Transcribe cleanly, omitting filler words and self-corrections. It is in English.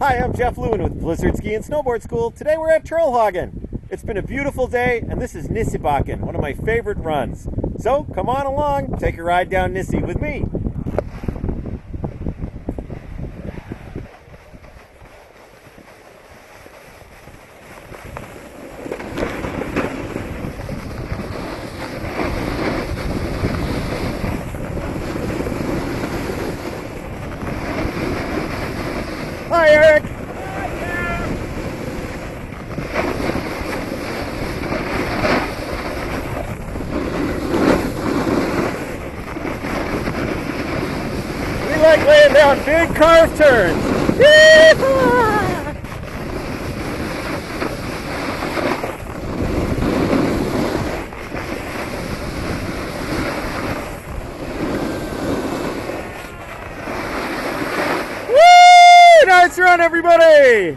Hi, I'm Jeff Lewin with Blizzard Ski and Snowboard School. Today we're at Trollhaugen. It's been a beautiful day, and this is Nissebakken, one of my favorite runs. So come on along, take a ride down Nisse with me. Hi, Eric. We like laying down big carved turns. Yee-haw! Woo! Nice run, everybody!